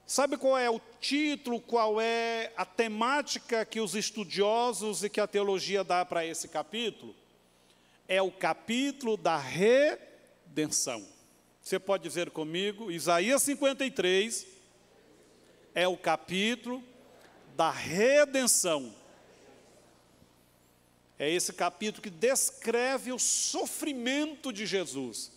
Sabe qual é o título, qual é a temática que os estudiosos e que a teologia dá para esse capítulo? É o capítulo da redenção. Você pode dizer comigo, Isaías 53 é o capítulo da redenção. É esse capítulo que descreve o sofrimento de Jesus.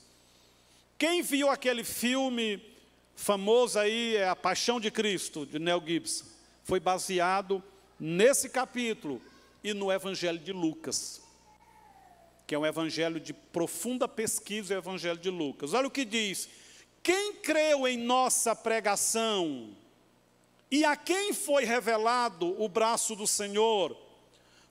Quem viu aquele filme famoso aí, A Paixão de Cristo, de Mel Gibson, foi baseado nesse capítulo e no Evangelho de Lucas, que é um evangelho de profunda pesquisa, o Evangelho de Lucas. Olha o que diz: quem creu em nossa pregação e a quem foi revelado o braço do Senhor,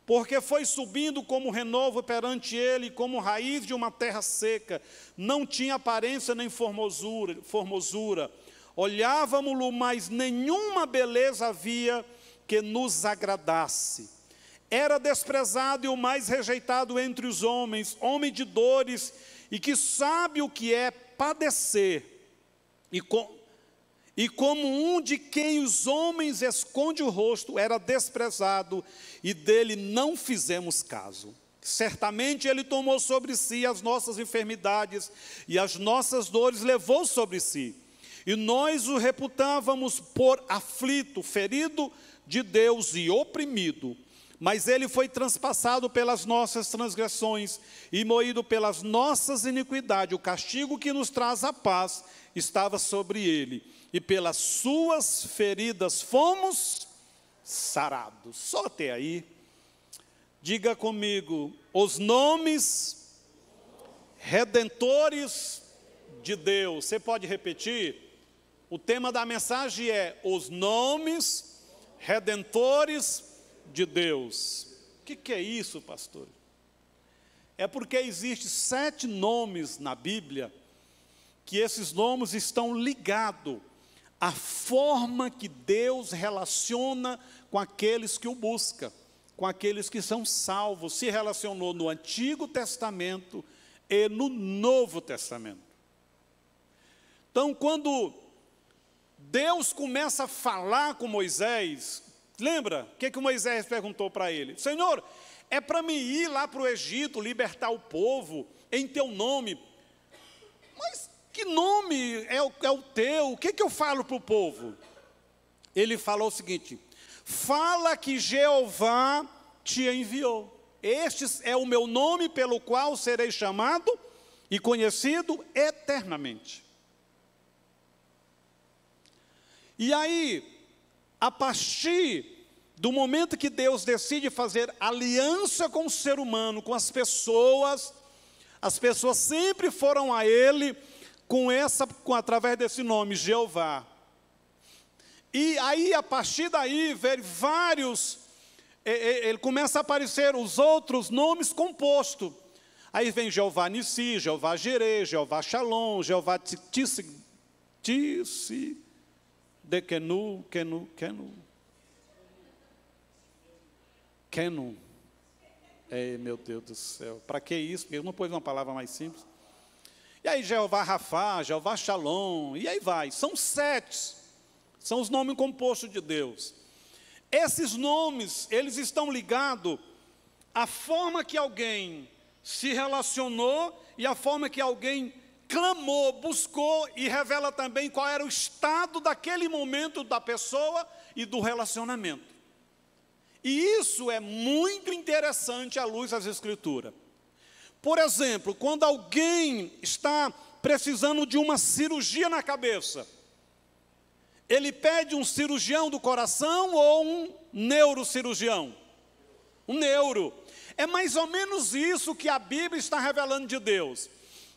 porque foi subindo como renovo perante ele, como raiz de uma terra seca, não tinha aparência nem formosura. Olhávamo-lo, mas nenhuma beleza havia que nos agradasse. Era desprezado e o mais rejeitado entre os homens, homem de dores, e que sabe o que é padecer, e como um de quem os homens esconde o rosto, era desprezado, e dele não fizemos caso. Certamente ele tomou sobre si as nossas enfermidades, e as nossas dores levou sobre si. E nós o reputávamos por aflito, ferido de Deus e oprimido. Mas ele foi transpassado pelas nossas transgressões e moído pelas nossas iniquidades. O castigo que nos traz a paz estava sobre ele, e pelas suas feridas fomos sarados. Só até aí. Diga comigo, os nomes redentores de Deus. Você pode repetir? O tema da mensagem é os nomes redentores de Deus. O que é isso, pastor? É porque existem 7 nomes na Bíblia, que esses nomes estão ligados à forma que Deus relaciona com aqueles que o buscam, com aqueles que são salvos. Se relacionou no Antigo Testamento e no Novo Testamento. Então, quando Deus começa a falar com Moisés, lembra o que Moisés perguntou para ele? Senhor, é para mim ir lá para o Egito, libertar o povo em teu nome. Mas que nome é o teu? O que eu falo para o povo? Ele falou o seguinte: fala que Jeová te enviou. Este é o meu nome pelo qual serei chamado e conhecido eternamente. E aí, a partir do momento que Deus decide fazer aliança com o ser humano, com as pessoas sempre foram a Ele através desse nome, Jeová. E aí, a partir daí, ele começa a aparecer os outros nomes compostos. Aí vem Jeová Nissi, Jeová Jireh, Jeová Shalom, Jeová Dekenu. Meu Deus do céu, para que isso? Porque eu não pus uma palavra mais simples. E aí Jeová Rafá, Jeová Shalom, e aí vai. São 7, são os nomes compostos de Deus. Esses nomes, eles estão ligados à forma que alguém se relacionou e à forma que alguém clamou, buscou, e revela também qual era o estado daquele momento da pessoa e do relacionamento. E isso é muito interessante à luz das Escrituras. Por exemplo, quando alguém está precisando de uma cirurgia na cabeça, ele pede um cirurgião do coração ou um neurocirurgião? Um neuro. É mais ou menos isso que a Bíblia está revelando de Deus.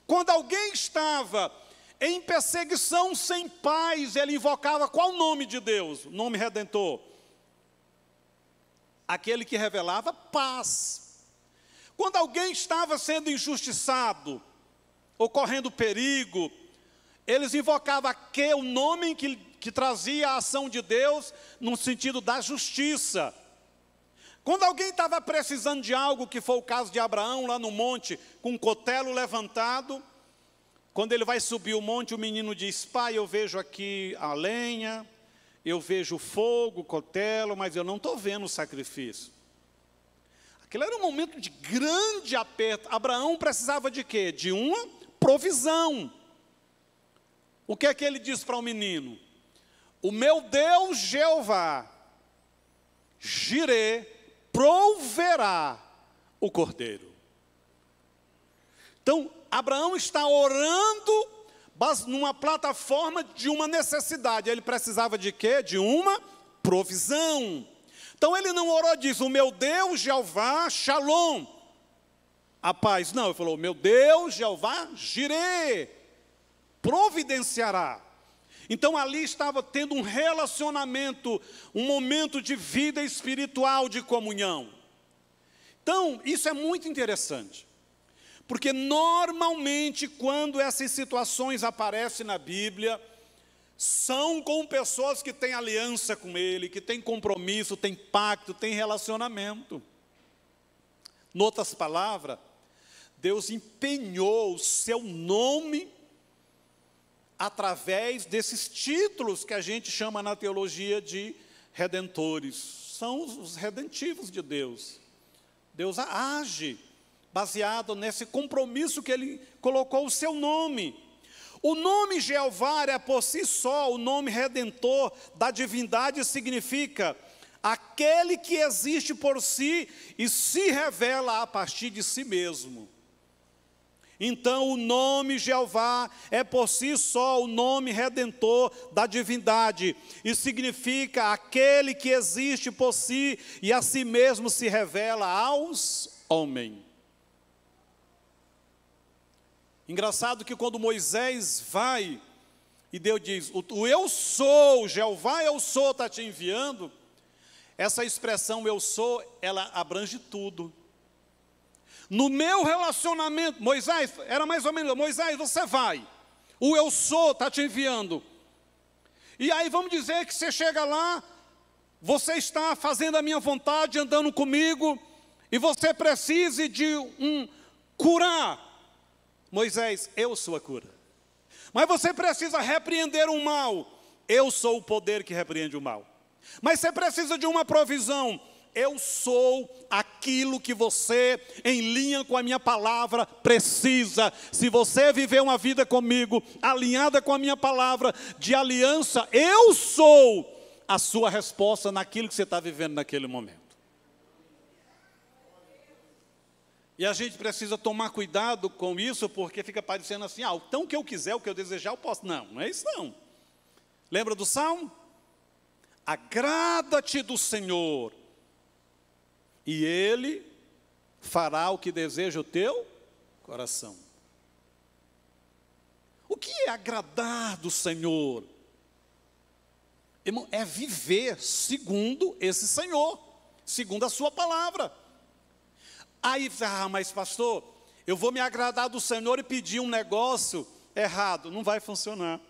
Quando alguém estava em perseguição sem paz, ele invocava qual nome de Deus? O nome redentor. Aquele que revelava paz. Quando alguém estava sendo injustiçado, ou correndo perigo, eles invocavam o nome que trazia a ação de Deus no sentido da justiça. Quando alguém estava precisando de algo, que foi o caso de Abraão lá no monte, com um cutelo levantado, quando ele vai subir o monte, o menino diz: pai, eu vejo aqui a lenha, eu vejo fogo, cutelo, mas eu não estou vendo o sacrifício. Aquele era um momento de grande aperto. Abraão precisava de quê? De uma provisão. O que é que ele diz para o menino? O meu Deus Jeová, Jirê, proverá o cordeiro. Então, Abraão está orando numa plataforma de uma necessidade. Ele precisava de quê? De uma provisão. Então ele não orou, diz, o meu Deus Jeová, Shalom, a paz. Não, ele falou, meu Deus Jeová, Jirê, providenciará. Então ali estava tendo um relacionamento, um momento de vida espiritual, de comunhão. Então, isso é muito interessante. Porque normalmente, quando essas situações aparecem na Bíblia, são com pessoas que têm aliança com Ele, que têm compromisso, têm pacto, têm relacionamento. Em outras palavras, Deus empenhou o seu nome através desses títulos que a gente chama na teologia de redentores. São os redentivos de Deus. Deus age baseado nesse compromisso que Ele colocou o seu nome. O nome Jeová é por si só, o nome redentor da divindade significa aquele que existe por si e se revela a partir de si mesmo. Então o nome Jeová é por si só o nome redentor da divindade e significa aquele que existe por si e a si mesmo se revela aos homens. Engraçado que quando Moisés vai e Deus diz, o eu sou, Jeová eu sou está te enviando, essa expressão eu sou, ela abrange tudo. No meu relacionamento, Moisés, era mais ou menos, Moisés, você vai, o eu sou está te enviando. E aí vamos dizer que você chega lá, você está fazendo a minha vontade, andando comigo, e você precise de um curar. Moisés, eu sou a cura. Mas você precisa repreender o mal. Eu sou o poder que repreende o mal. Mas você precisa de uma provisão. Eu sou aquilo que você, em linha com a minha palavra, precisa. Se você viver uma vida comigo, alinhada com a minha palavra, de aliança, eu sou a sua resposta naquilo que você está vivendo naquele momento. E a gente precisa tomar cuidado com isso, porque fica parecendo assim, então o que eu quiser, o que eu desejar, eu posso. Não, não é isso não. Lembra do Salmo? Agrada-te do Senhor, e Ele fará o que deseja o teu coração. O que é agradar do Senhor? Irmão, é viver segundo esse Senhor, segundo a sua palavra. Aí, mas pastor, eu vou me agradar do Senhor e pedir um negócio errado. Não vai funcionar.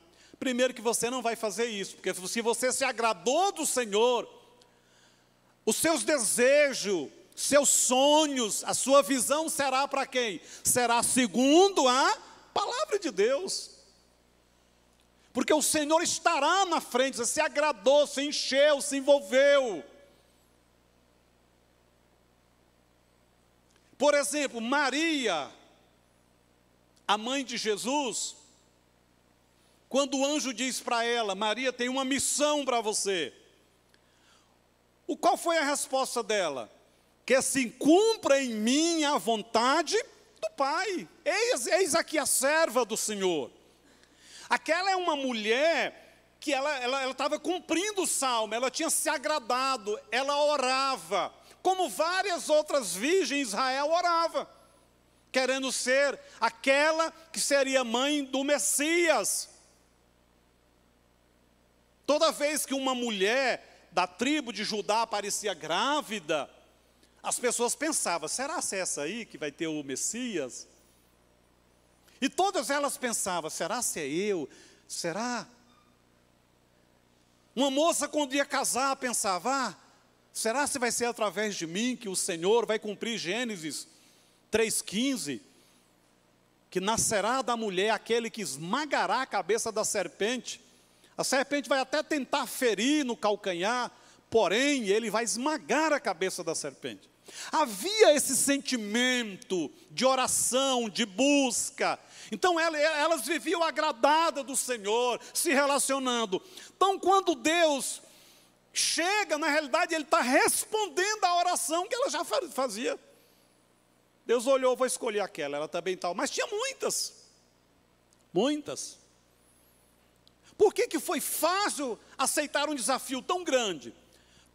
Primeiro que você não vai fazer isso, porque se você se agradou do Senhor, os seus desejos, seus sonhos, a sua visão será para quem? Será segundo a palavra de Deus. Porque o Senhor estará na frente, você se agradou, se encheu, se envolveu. Por exemplo, Maria, a mãe de Jesus, quando o anjo diz para ela, Maria tem uma missão para você. Qual foi a resposta dela? Que se cumpra em mim a vontade do Pai. Eis aqui a serva do Senhor. Aquela é uma mulher que ela estava cumprindo o salmo, ela tinha se agradado, ela orava. Como várias outras virgens, Israel orava, querendo ser aquela que seria mãe do Messias. Toda vez que uma mulher da tribo de Judá aparecia grávida, as pessoas pensavam, será que é essa aí que vai ter o Messias? E todas elas pensavam, será se é eu? Será? Uma moça quando ia casar pensava, será se vai ser através de mim que o Senhor vai cumprir Gênesis 3,15? Que nascerá da mulher aquele que esmagará a cabeça da serpente. A serpente vai até tentar ferir no calcanhar, porém, ele vai esmagar a cabeça da serpente. Havia esse sentimento de oração, de busca. Então, elas viviam agradadas do Senhor, se relacionando. Então, quando Deus chega, na realidade, Ele está respondendo à oração que ela já fazia. Deus olhou, vou escolher aquela, ela também tal. Mas tinha muitas. Muitas. Por que foi fácil aceitar um desafio tão grande?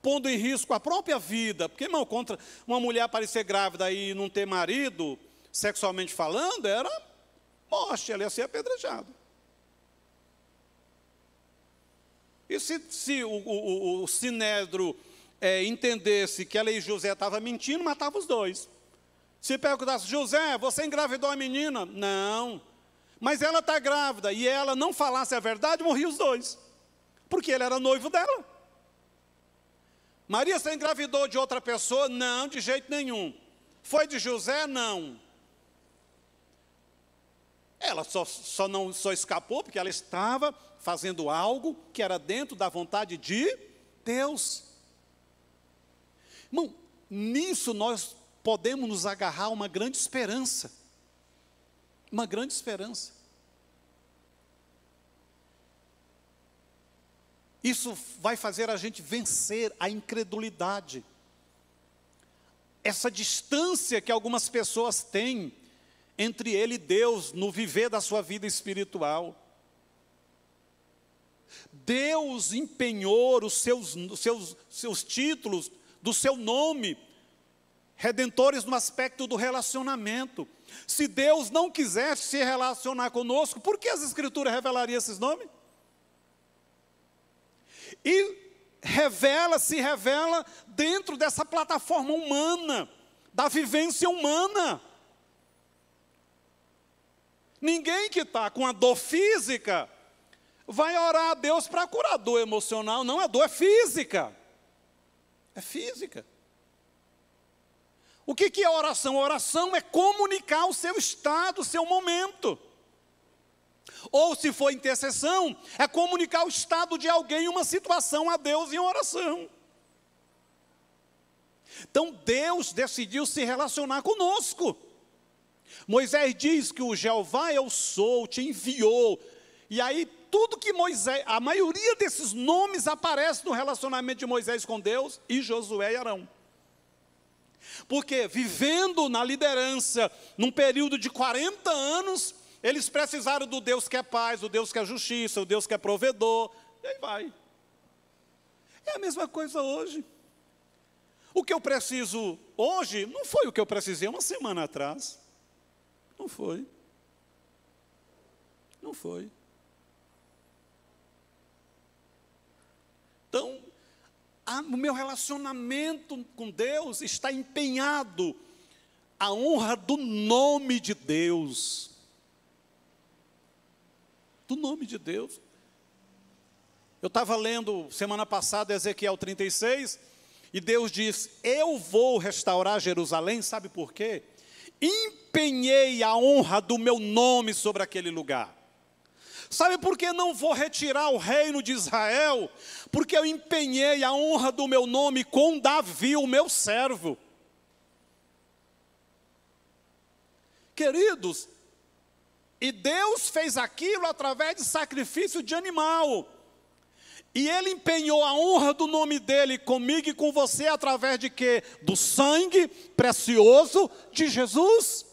Pondo em risco a própria vida. Porque, irmão, contra uma mulher aparecer grávida e não ter marido, sexualmente falando, era morte, ela ia ser apedrejada. E se o Sinédrio entendesse que ela e José estavam mentindo, matava os dois. Se perguntasse, José, você engravidou a menina? Não. Mas ela está grávida, e ela não falasse a verdade, morriam os dois. Porque ele era noivo dela. Maria, você engravidou de outra pessoa? Não, de jeito nenhum. Foi de José? Não. Ela só escapou porque ela estava fazendo algo que era dentro da vontade de Deus. Irmão, nisso nós podemos nos agarrar a uma grande esperança. Uma grande esperança. Isso vai fazer a gente vencer a incredulidade. Essa distância que algumas pessoas têm entre ele e Deus no viver da sua vida espiritual. Deus empenhou os seus títulos, do seu nome, redentores no aspecto do relacionamento. Se Deus não quisesse se relacionar conosco, por que as Escrituras revelariam esses nomes? E se revela dentro dessa plataforma humana, da vivência humana. Ninguém que está com a dor física vai orar a Deus para curar a dor emocional. Não, a dor é física. É física. O que é oração? A oração é comunicar o seu estado, o seu momento. Ou, se for intercessão, é comunicar o estado de alguém em uma situação a Deus em oração. Então, Deus decidiu se relacionar conosco. Moisés diz que o Jeová eu sou, te enviou. E aí, tudo que Moisés, a maioria desses nomes aparece no relacionamento de Moisés com Deus e Josué e Arão. Porque, vivendo na liderança, num período de 40 anos, eles precisaram do Deus que é paz, do Deus que é justiça, do Deus que é provedor, e aí vai. É a mesma coisa hoje. O que eu preciso hoje, não foi o que eu precisei uma semana atrás. Não foi. Não foi. Então, o meu relacionamento com Deus está empenhado à honra do nome de Deus. Do nome de Deus. Eu estava lendo semana passada Ezequiel 36, e Deus diz, eu vou restaurar Jerusalém, sabe por quê? Empenhei a honra do meu nome sobre aquele lugar. Sabe por que não vou retirar o reino de Israel? Porque eu empenhei a honra do meu nome com Davi, o meu servo. Queridos, e Deus fez aquilo através de sacrifício de animal. E Ele empenhou a honra do nome dEle comigo e com você através de quê? Do sangue precioso de Jesus.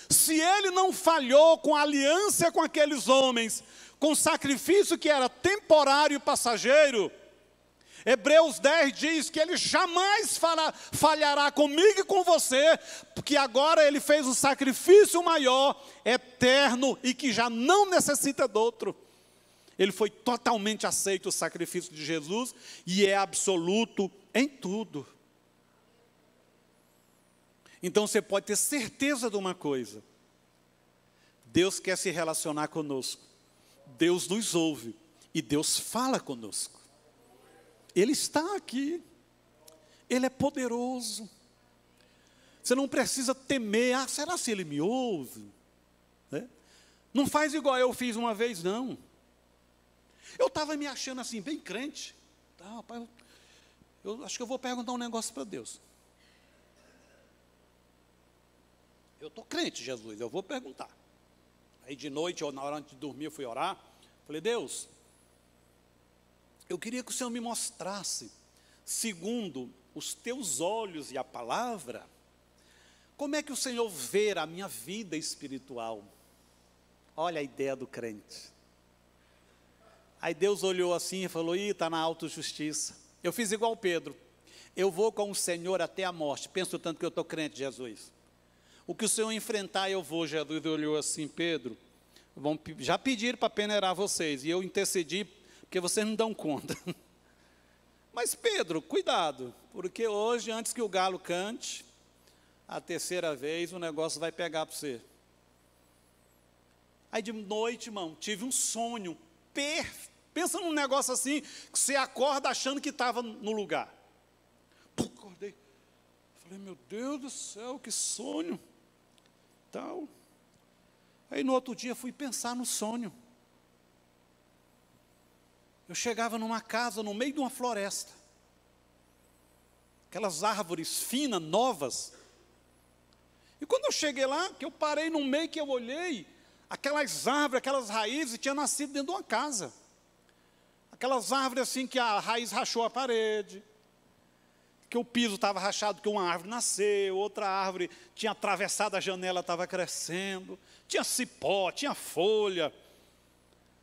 Se Ele não falhou com a aliança com aqueles homens, com sacrifício que era temporário e passageiro, Hebreus 10 diz que Ele jamais falhará comigo e com você, porque agora Ele fez um sacrifício maior, eterno e que já não necessita de outro. Ele foi totalmente aceito o sacrifício de Jesus e é absoluto em tudo. Então você pode ter certeza de uma coisa: Deus quer se relacionar conosco, Deus nos ouve e Deus fala conosco. Ele está aqui, Ele é poderoso. Você não precisa temer, será se Ele me ouve? Não faz igual eu fiz uma vez, não. Eu estava me achando assim, bem crente. Tá, rapaz, eu acho que eu vou perguntar um negócio para Deus. Eu estou crente, Jesus, eu vou perguntar. Aí de noite, ou na hora de dormir, eu fui orar. Falei, Deus, eu queria que o Senhor me mostrasse, segundo os teus olhos e a palavra, como é que o Senhor vê a minha vida espiritual. Olha a ideia do crente. Aí Deus olhou assim e falou, está na autojustiça. Eu fiz igual Pedro. Eu vou com o Senhor até a morte. Penso tanto que eu estou crente, Jesus. O que o Senhor enfrentar, eu vou, Jesus. Olhou assim, Pedro, já pediram para peneirar vocês, e eu intercedi, porque vocês não dão conta. Mas Pedro, cuidado, porque hoje, antes que o galo cante, a terceira vez o negócio vai pegar para você. Aí de noite, irmão, tive um sonho perfeito. Pensa num negócio assim, que você acorda achando que estava no lugar. Pum, acordei. Falei, meu Deus do céu, que sonho. Tal. Aí no outro dia fui pensar no sonho. Eu chegava numa casa no meio de uma floresta. Aquelas árvores finas, novas. E quando eu cheguei lá, que eu parei no meio, que eu olhei, aquelas árvores, aquelas raízes, tinham nascido dentro de uma casa. Aquelas árvores assim que a raiz rachou a parede, que o piso estava rachado, que uma árvore nasceu, outra árvore tinha atravessado a janela, estava crescendo, tinha cipó, tinha folha.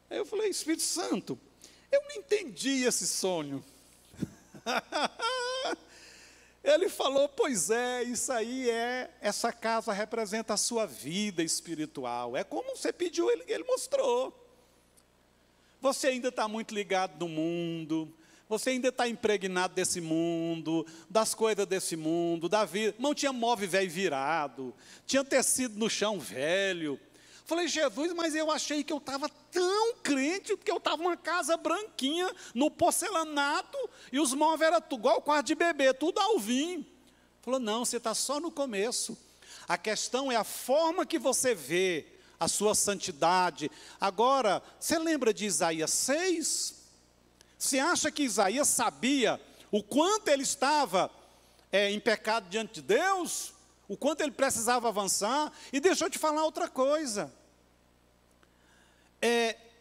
Aí eu falei, Espírito Santo, eu não entendi esse sonho. Ele falou, pois é, isso aí essa casa representa a sua vida espiritual. É como você pediu, ele mostrou. Você ainda está muito ligado no mundo, você ainda está impregnado desse mundo, das coisas desse mundo, da vida. Não tinha móvel velho virado, tinha tecido no chão velho. Falei, Jesus, mas eu achei que eu estava tão crente, porque eu estava numa casa branquinha, no porcelanato, e os móveis eram tudo, igual o quarto de bebê, tudo alvinho. Falou, não, você está só no começo. A questão é a forma que você vê a sua santidade. Agora, você lembra de Isaías 6? Você acha que Isaías sabia o quanto ele estava em pecado diante de Deus? O quanto ele precisava avançar? E deixa eu te falar outra coisa.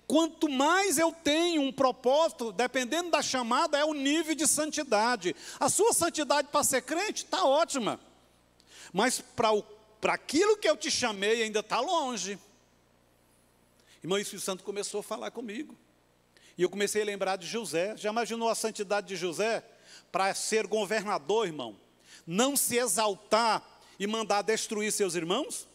Quanto mais eu tenho um propósito, dependendo da chamada, é o nível de santidade. A sua santidade para ser crente está ótima. Mas para aquilo que eu te chamei ainda está longe. Irmão, o Espírito Santo começou a falar comigo. E eu comecei a lembrar de José. Já imaginou a santidade de José? Para ser governador, irmão, não se exaltar e mandar destruir seus irmãos?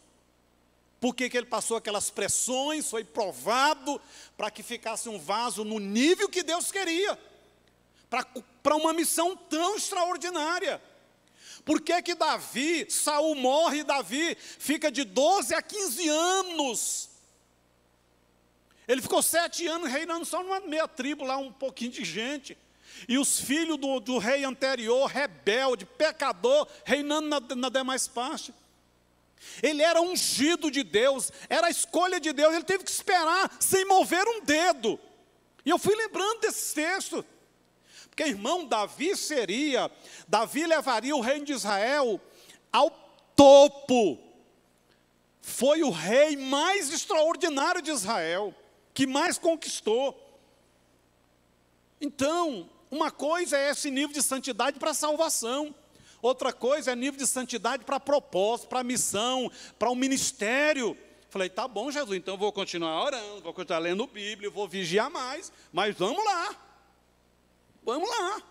Por que ele passou aquelas pressões? Foi provado para que ficasse um vaso no nível que Deus queria. Para uma missão tão extraordinária. Por que Davi, Saul morre e Davi fica de 12 a 15 anos? Ele ficou 7 anos reinando só numa meia tribo, lá um pouquinho de gente. E os filhos do rei anterior, rebelde, pecador, reinando na demais parte. Ele era ungido de Deus, era a escolha de Deus, ele teve que esperar sem mover um dedo. E eu fui lembrando desse texto. Porque, irmão, Davi levaria o reino de Israel ao topo. Foi o rei mais extraordinário de Israel, que mais conquistou. Então, uma coisa é esse nível de santidade para a salvação. Outra coisa é nível de santidade para propósito, para missão, para o ministério. Falei, tá bom, Jesus, então eu vou continuar orando, vou continuar lendo Bíblia, vou vigiar mais, mas vamos lá. Vamos lá.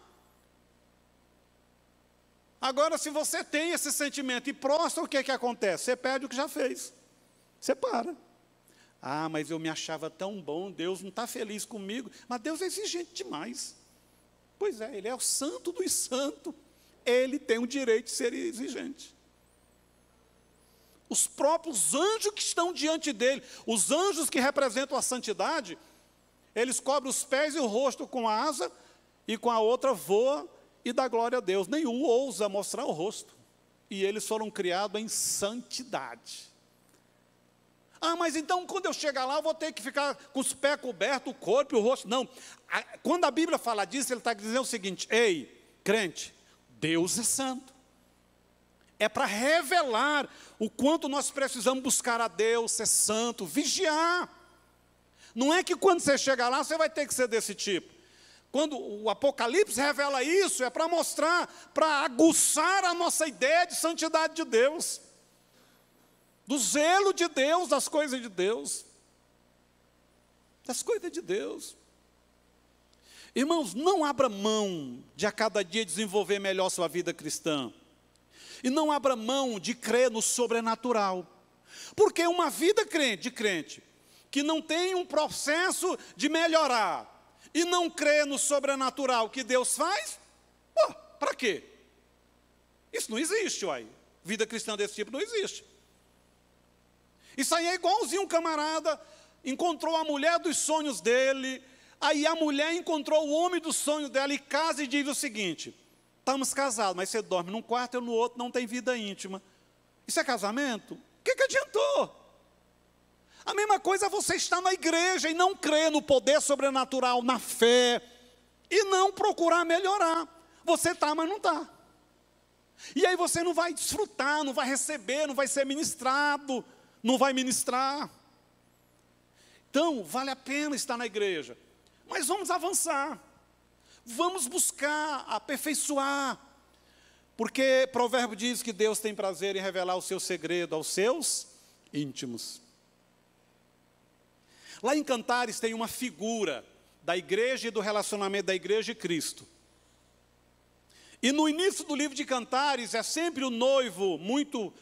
Agora, se você tem esse sentimento e prostra, o que acontece? Você perde o que já fez. Você para. Ah, mas eu me achava tão bom, Deus não está feliz comigo. Mas Deus é exigente demais. Pois é, Ele é o santo dos santos. Ele tem o direito de ser exigente. Os próprios anjos que estão diante dele, os anjos que representam a santidade, eles cobrem os pés e o rosto com a asa, e com a outra voa e dá glória a Deus. Nenhum ousa mostrar o rosto. E eles foram criados em santidade. Ah, mas então quando eu chegar lá eu vou ter que ficar com os pés cobertos, o corpo e o rosto. Não, quando a Bíblia fala disso, ele está dizendo o seguinte: ei, crente, Deus é santo. É para revelar o quanto nós precisamos buscar a Deus, ser santo, vigiar. Não é que quando você chegar lá você vai ter que ser desse tipo. Quando o Apocalipse revela isso, é para mostrar, para aguçar a nossa ideia de santidade de Deus, do zelo de Deus, das coisas de Deus. Das coisas de Deus. Irmãos, não abra mão de a cada dia desenvolver melhor sua vida cristã. E não abra mão de crer no sobrenatural. Porque uma vida de crente, que não tem um processo de melhorar, e não crê no sobrenatural que Deus faz, para quê? Isso não existe, uai. Vida cristã desse tipo não existe. Isso aí é igualzinho um camarada encontrou a mulher dos sonhos dele, aí a mulher encontrou o homem dos sonhos dela e casa e diz o seguinte: estamos casados, mas você dorme num quarto, eu no outro, não tem vida íntima. Isso é casamento? O que adiantou? A mesma coisa é você estar na igreja e não crer no poder sobrenatural, na fé, e não procurar melhorar. Você está, mas não está. E aí você não vai desfrutar, não vai receber, não vai ser ministrado, não vai ministrar. Então, vale a pena estar na igreja. Mas vamos avançar. Vamos buscar, aperfeiçoar. Porque Provérbio diz que Deus tem prazer em revelar o seu segredo aos seus íntimos. Lá em Cantares tem uma figura da igreja e do relacionamento da igreja e Cristo. E no início do livro de Cantares é sempre o noivo muito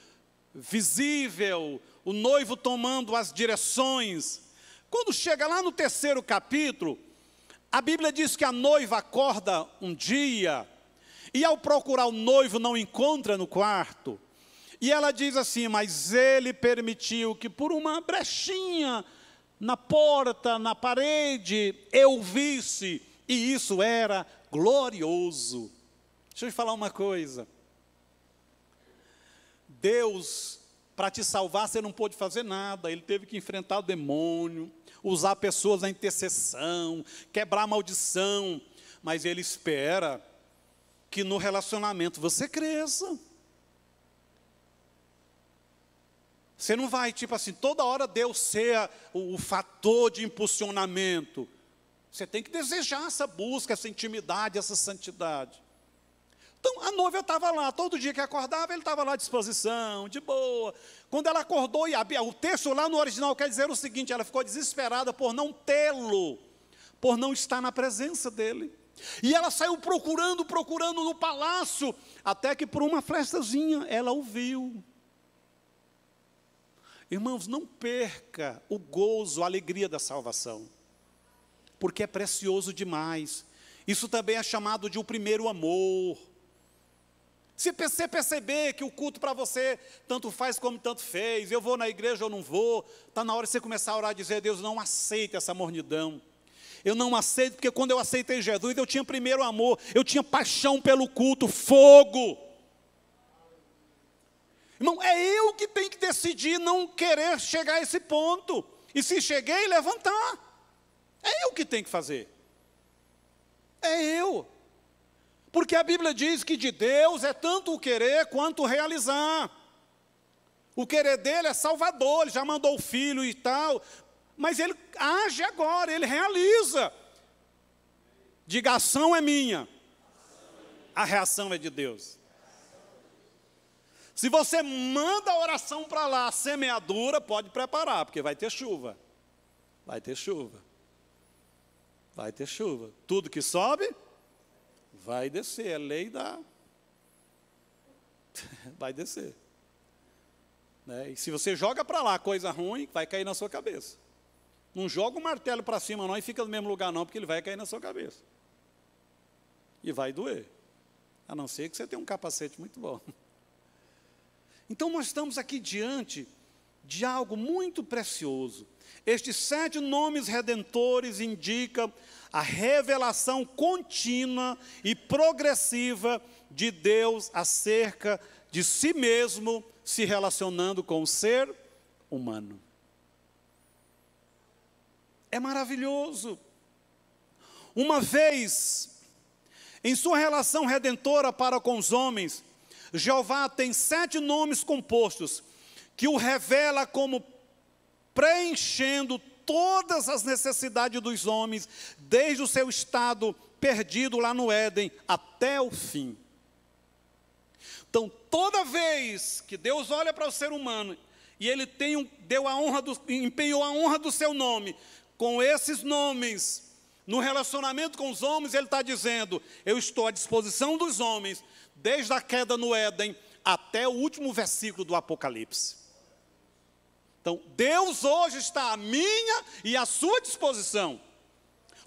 visível, o noivo tomando as direções. Quando chega lá no 3º capítulo, a Bíblia diz que a noiva acorda um dia, e ao procurar o noivo não encontra no quarto. E ela diz assim: mas ele permitiu que por uma brechinha na porta, na parede, eu visse, e isso era glorioso. Deixa eu te falar uma coisa. Deus, para te salvar, você não pôde fazer nada. Ele teve que enfrentar o demônio, usar pessoas na intercessão, quebrar a maldição. Mas Ele espera que no relacionamento você cresça. Você não vai, tipo assim, toda hora Deus ser o fator de impulsionamento. Você tem que desejar essa busca, essa intimidade, essa santidade. Então, a noiva estava lá, todo dia que acordava, ele estava lá à disposição, de boa. Quando ela acordou, e o texto lá no original quer dizer o seguinte: ela ficou desesperada por não tê-lo, por não estar na presença dele. E ela saiu procurando no palácio, até que por uma frestazinha ela o viu. Irmãos, não perca o gozo, a alegria da salvação, porque é precioso demais. Isso também é chamado de o primeiro amor. Se você perceber que o culto para você tanto faz como tanto fez, eu vou na igreja ou não vou, está na hora de você começar a orar e dizer: Deus, não aceita essa mornidão. Eu não aceito, porque quando eu aceitei Jesus, eu tinha primeiro amor, eu tinha paixão pelo culto, fogo. Irmão, é eu que tenho que decidir não querer chegar a esse ponto. E se cheguei, levantar. É eu que tenho que fazer. É eu. Porque a Bíblia diz que de Deus é tanto o querer quanto o realizar. O querer dele é salvador, ele já mandou o filho e tal. Mas ele age agora, ele realiza. Diga: a ação é minha, a reação é de Deus. Se você manda a oração para lá, a semeadura, pode preparar, porque vai ter chuva. Vai ter chuva. Vai ter chuva. Tudo que sobe, vai descer. É lei da... vai descer. Né? E se você joga para lá coisa ruim, vai cair na sua cabeça. Não joga o martelo para cima não e fica no mesmo lugar não, porque ele vai cair na sua cabeça. E vai doer. A não ser que você tenha um capacete muito bom. Então nós estamos aqui diante de algo muito precioso. Estes 7 nomes redentores indicam a revelação contínua e progressiva de Deus acerca de si mesmo, se relacionando com o ser humano. é maravilhoso. Uma vez, em sua relação redentora para com os homens, Jeová tem 7 nomes compostos, que o revela como preenchendo todas as necessidades dos homens, desde o seu estado perdido lá no Éden, até o fim. Então, toda vez que Deus olha para o ser humano, e Ele empenhou a honra do seu nome, com esses nomes, no relacionamento com os homens, Ele está dizendo, eu estou à disposição dos homens, desde a queda no Éden, até o último versículo do Apocalipse. Então, Deus hoje está à minha e à sua disposição,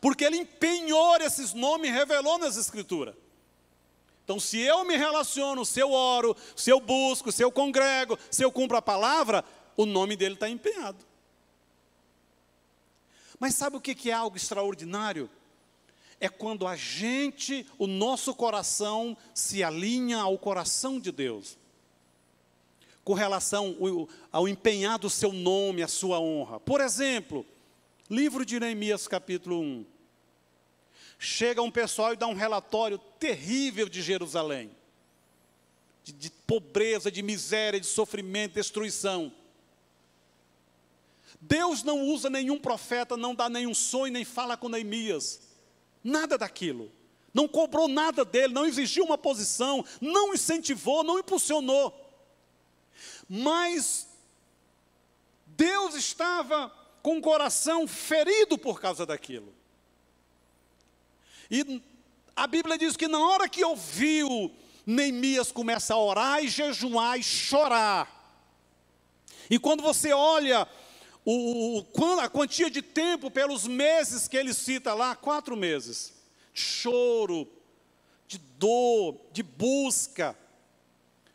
porque Ele empenhou esses nomes e revelou nas Escrituras. Então, se eu me relaciono, se eu oro, se eu busco, se eu congrego, se eu cumpro a palavra, o nome dele está empenhado. Mas sabe o que é algo extraordinário? É quando o nosso coração se alinha ao coração de Deus, com relação ao empenhar do seu nome, a sua honra. Por exemplo, livro de Neemias, capítulo 1. Chega um pessoal e dá um relatório terrível de Jerusalém, de pobreza, de miséria, de sofrimento, destruição. Deus não usa nenhum profeta, não dá nenhum sonho, nem fala com Neemias. Nada daquilo. Não cobrou nada dele, não exigiu uma posição, não incentivou, não impulsionou. Mas Deus estava com o coração ferido por causa daquilo. E a Bíblia diz que na hora que ouviu, Neemias começa a orar e jejuar e chorar. E quando você olha a quantia de tempo pelos meses que ele cita lá, 4 meses. De choro, de dor, de busca.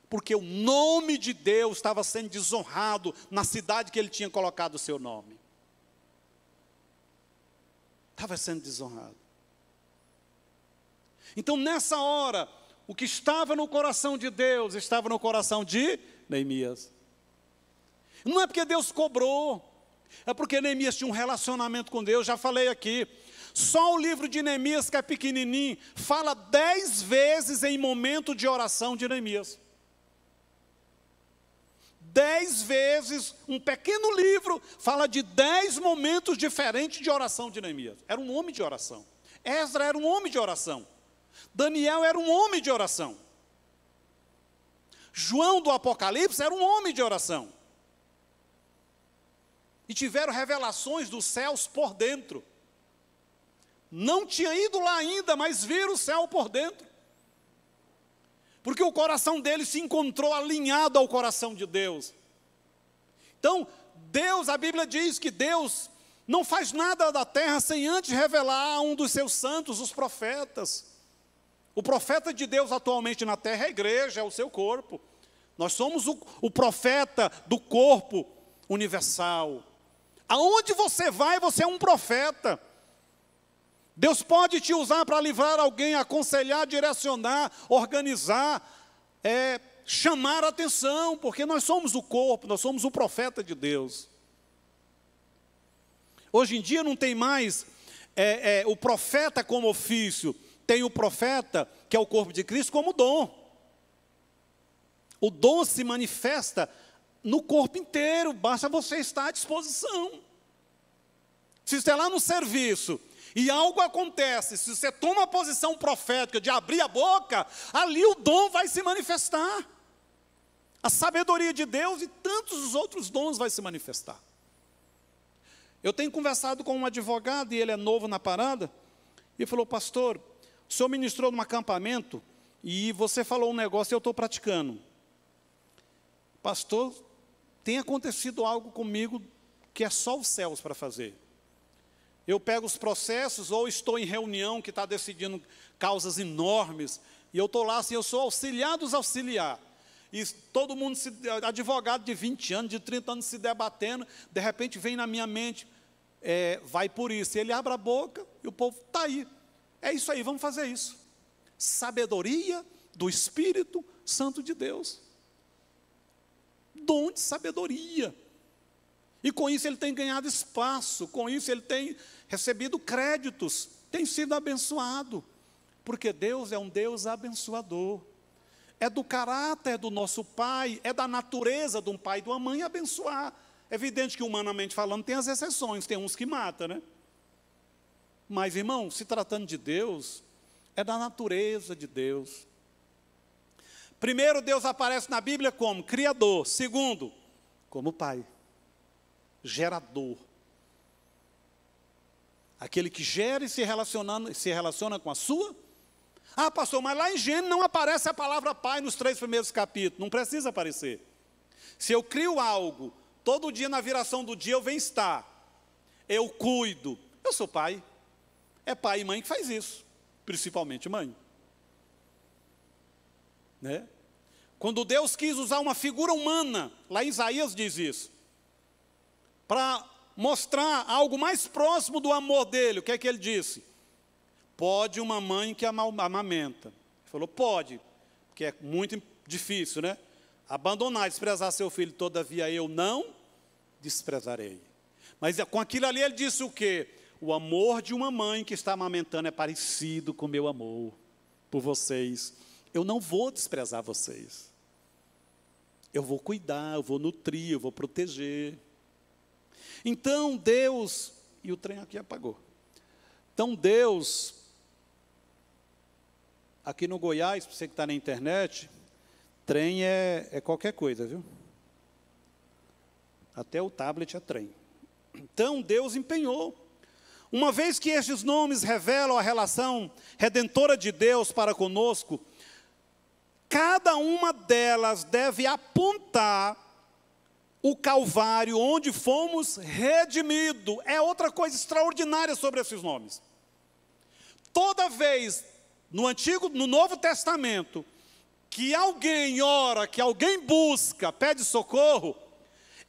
Porque o nome de Deus estava sendo desonrado na cidade que ele tinha colocado o seu nome. Estava sendo desonrado. Então, nessa hora, o que estava no coração de Deus, estava no coração de Neemias. Não é porque Deus cobrou, é porque Neemias tinha um relacionamento com Deus, já falei aqui. Só o livro de Neemias, que é pequenininho, fala 10 vezes em momento de oração de Neemias. 10 vezes, um pequeno livro, fala de 10 momentos diferentes de oração de Neemias. Era um homem de oração. Esdra era um homem de oração. Daniel era um homem de oração. João do Apocalipse era um homem de oração. E tiveram revelações dos céus por dentro. Não tinha ido lá ainda, mas viram o céu por dentro. Porque o coração deles se encontrou alinhado ao coração de Deus. Então, Deus, a Bíblia diz que Deus não faz nada da terra sem antes revelar a um dos seus santos, os profetas. O profeta de Deus atualmente na terra é a igreja, é o seu corpo. Nós somos o profeta do corpo universal. Aonde você vai, você é um profeta. Deus pode te usar para livrar alguém, aconselhar, direcionar, organizar, chamar a atenção, porque nós somos o corpo, nós somos o profeta de Deus. Hoje em dia não tem mais o profeta como ofício, tem o profeta, que é o corpo de Cristo, como dom. O dom se manifesta no corpo inteiro, basta você estar à disposição. Se você é lá no serviço e algo acontece, se você toma a posição profética de abrir a boca, ali o dom vai se manifestar. A sabedoria de Deus e tantos os outros dons vai se manifestar. Eu tenho conversado com um advogado, e ele é novo na parada, e falou: pastor, o senhor ministrou num acampamento, e você falou um negócio e eu estou praticando. Pastor, tem acontecido algo comigo que é só os céus para fazer. Eu pego os processos, ou estou em reunião que está decidindo causas enormes, e eu estou lá assim, eu sou auxiliar dos auxiliar. E todo mundo, advogado de 20 anos, de 30 anos se debatendo, de repente vem na minha mente, vai por isso. E ele abre a boca e o povo está aí. É isso aí, vamos fazer isso. Sabedoria do Espírito Santo de Deus. Dom de sabedoria. E com isso ele tem ganhado espaço, com isso ele tem recebido créditos, tem sido abençoado. Porque Deus é um Deus abençoador. É do caráter do nosso Pai, é da natureza de um pai e de uma mãe abençoar. É evidente que, humanamente falando, tem as exceções, tem uns que matam, né? Mas, irmão, se tratando de Deus, é da natureza de Deus. Primeiro, Deus aparece na Bíblia como Criador. Segundo, como Pai, gerador. Aquele que gera e se relaciona com a sua. Ah, pastor, mas lá em Gênesis não aparece a palavra Pai nos 3 primeiros capítulos. Não precisa aparecer. Se eu crio algo, todo dia na viração do dia eu venho estar. Eu cuido. Eu sou pai. É pai e mãe que faz isso. Principalmente mãe. Né? Quando Deus quis usar uma figura humana, lá em Isaías diz isso, para mostrar algo mais próximo do amor dele, o que é que ele disse? Pode uma mãe que amamenta. Ele falou, pode, porque é muito difícil, né? Abandonar, desprezar seu filho, todavia eu não desprezarei. Mas com aquilo ali ele disse o quê? O amor de uma mãe que está amamentando é parecido com o meu amor por vocês. Eu não vou desprezar vocês. Eu vou cuidar, eu vou nutrir, eu vou proteger. Então Deus, e o trem aqui apagou. Então Deus, aqui no Goiás, para você que está na internet, trem é qualquer coisa, viu? Até o tablet é trem. Então Deus empenhou. Uma vez que estes nomes revelam a relação redentora de Deus para conosco, cada uma delas deve apontar o Calvário, onde fomos redimidos. É outra coisa extraordinária sobre esses nomes. Toda vez no Novo Testamento, que alguém ora, que alguém busca, pede socorro,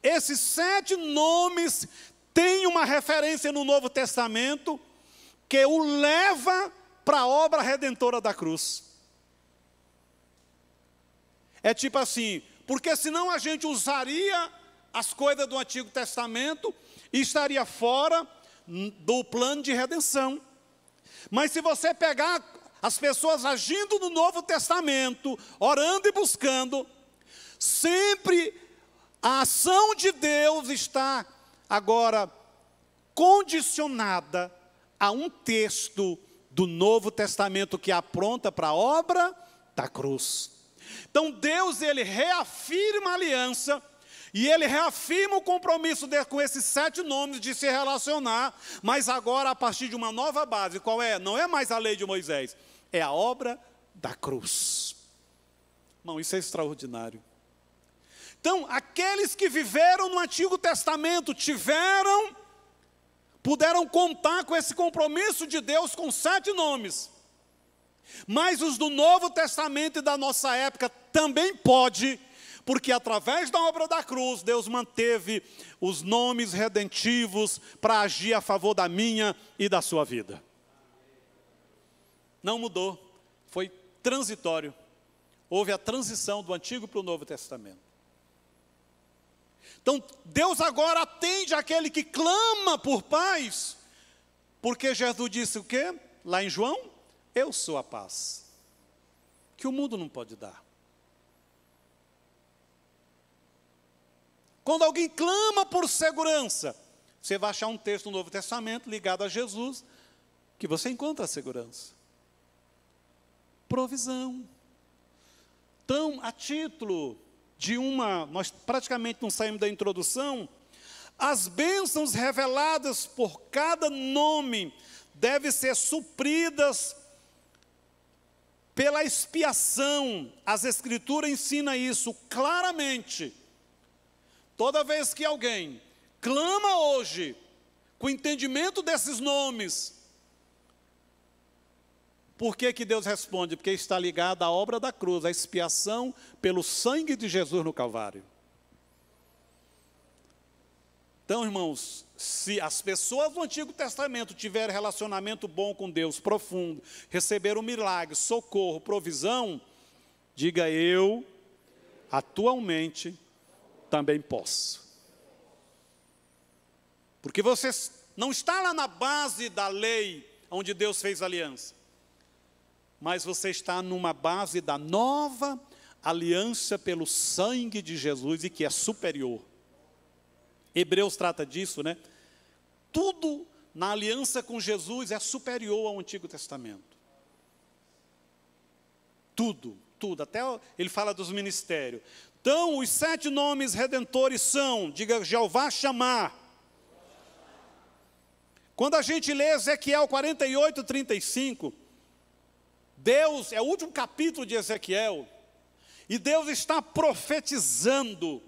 esses 7 nomes têm uma referência no Novo Testamento que o leva para a obra redentora da cruz. É tipo assim, porque senão a gente usaria as coisas do Antigo Testamento e estaria fora do plano de redenção. Mas se você pegar as pessoas agindo no Novo Testamento, orando e buscando, sempre a ação de Deus está agora condicionada a um texto do Novo Testamento que apronta para a obra da cruz. Então Deus, ele reafirma a aliança e ele reafirma o compromisso dele com esses 7 nomes de se relacionar, mas agora a partir de uma nova base. Qual é? Não é mais a lei de Moisés, é a obra da cruz. Irmão, isso é extraordinário. Então, aqueles que viveram no Antigo Testamento puderam contar com esse compromisso de Deus com 7 nomes. Mas os do Novo Testamento e da nossa época também pode, porque através da obra da cruz, Deus manteve os nomes redentivos para agir a favor da minha e da sua vida. Não mudou, foi transitório. Houve a transição do Antigo para o Novo Testamento. Então, Deus agora atende aquele que clama por paz, porque Jesus disse o quê? Lá em João, eu sou a paz, que o mundo não pode dar. Quando alguém clama por segurança, você vai achar um texto no Novo Testamento ligado a Jesus, que você encontra a segurança. Provisão. Então, a título de nós praticamente não saímos da introdução, as bênçãos reveladas por cada nome devem ser supridas pela expiação. As Escrituras ensinam isso claramente. Toda vez que alguém clama hoje, com o entendimento desses nomes, por que Deus responde? Porque está ligado à obra da cruz, à expiação pelo sangue de Jesus no Calvário. Então, irmãos, se as pessoas do Antigo Testamento tiverem relacionamento bom com Deus, profundo, receberam milagre, socorro, provisão, diga eu, atualmente, também posso. Porque você não está lá na base da lei, onde Deus fez aliança. Mas você está numa base da nova aliança pelo sangue de Jesus e que é superior. Hebreus trata disso, né? Tudo na aliança com Jesus é superior ao Antigo Testamento. Tudo, tudo. Até ele fala dos ministérios. Então, os 7 nomes redentores são, diga Jeová Chamar. Quando a gente lê Ezequiel 48, 35, Deus, é o último capítulo de Ezequiel, e Deus está profetizando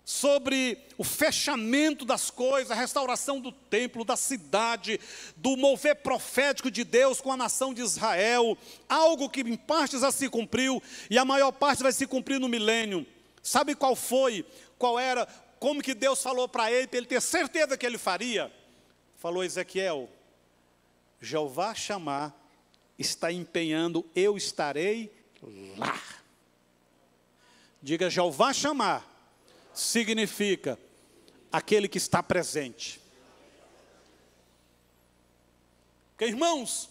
sobre o fechamento das coisas, a restauração do templo, da cidade, do mover profético de Deus com a nação de Israel, algo que em partes já se cumpriu, e a maior parte vai se cumprir no milênio. Sabe qual foi, qual era, como que Deus falou para ele ter certeza que ele faria? Falou Ezequiel, Jeová Chamar está empenhando, eu estarei lá. Diga, Jeová Chamar significa aquele que está presente. Porque, irmãos,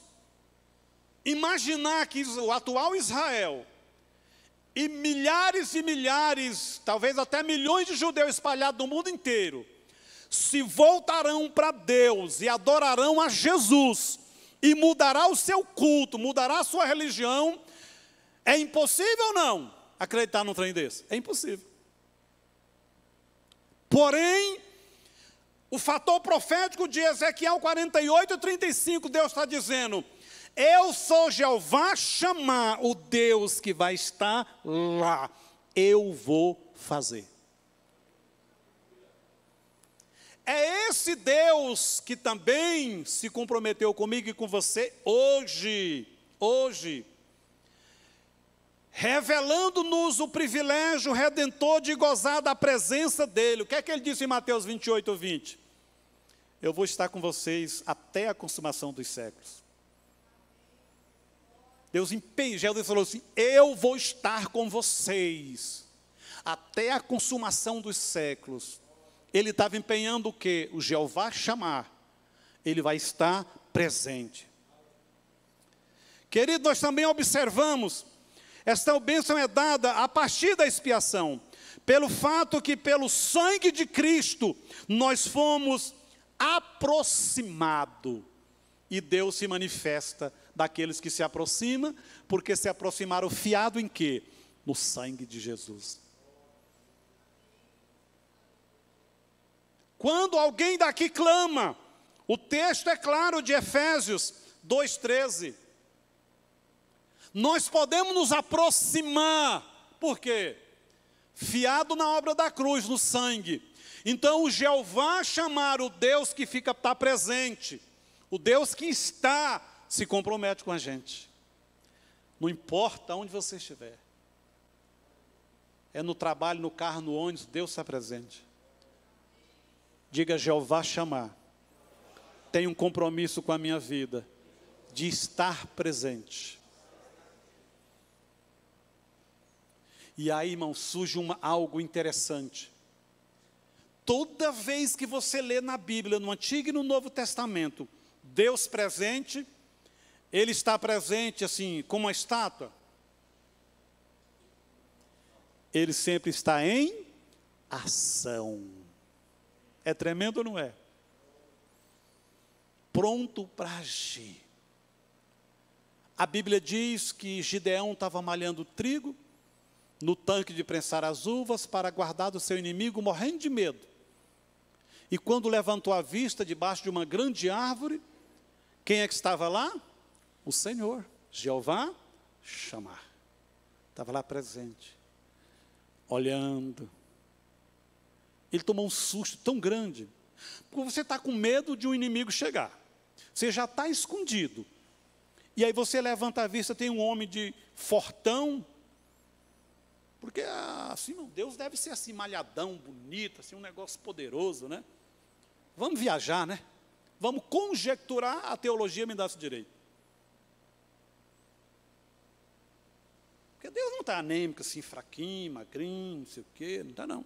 imaginar que o atual Israel e milhares, talvez até milhões de judeus espalhados no mundo inteiro, se voltarão para Deus e adorarão a Jesus, e mudará o seu culto, mudará a sua religião, é impossível ou não acreditar num trem desse? É impossível. Porém, o fator profético de Ezequiel 48, 35, Deus está dizendo, eu sou Jeová Chamar, o Deus que vai estar lá, eu vou fazer. É esse Deus que também se comprometeu comigo e com você hoje, revelando-nos o privilégio redentor de gozar da presença dEle. O que é que Ele disse em Mateus 28, 20? Eu vou estar com vocês até a consumação dos séculos. Jesus falou assim, eu vou estar com vocês até a consumação dos séculos. Ele estava empenhando o quê? O Jeová Chamar. Ele vai estar presente. Querido, nós também observamos, esta bênção é dada a partir da expiação, pelo fato que pelo sangue de Cristo, nós fomos aproximados, e Deus se manifesta daqueles que se aproximam, porque se aproximaram fiado em quê? No sangue de Jesus. Quando alguém daqui clama, o texto é claro de Efésios 2,13. Nós podemos nos aproximar, por quê? Fiado na obra da cruz, no sangue. Então o Jeová Chamar, o Deus que está presente, o Deus que está, se compromete com a gente. Não importa onde você estiver. É no trabalho, no carro, no ônibus, Deus está presente. Diga, Jeová Chamar, tem um compromisso com a minha vida, de estar presente. E aí, irmão, surge algo interessante. Toda vez que você lê na Bíblia, no Antigo e no Novo Testamento, Deus presente, Ele está presente assim, como uma estátua. Ele sempre está em ação. É tremendo ou não é? Pronto para agir. A Bíblia diz que Gideão estava malhando trigo no tanque de prensar as uvas para guardar do seu inimigo, morrendo de medo. E quando levantou a vista debaixo de uma grande árvore, quem é que estava lá? O Senhor, Jeová Chamar. Estava lá presente, olhando. Ele tomou um susto tão grande, porque você está com medo de um inimigo chegar. Você já está escondido. E aí você levanta a vista, tem um homem de fortão, porque assim, Deus deve ser assim, malhadão, bonito, assim, um negócio poderoso, né? Vamos viajar, né? Vamos conjecturar, a teologia me dá esse direito. Porque Deus não está anêmico, assim, fraquinho, magrinho, não sei o quê, não está não.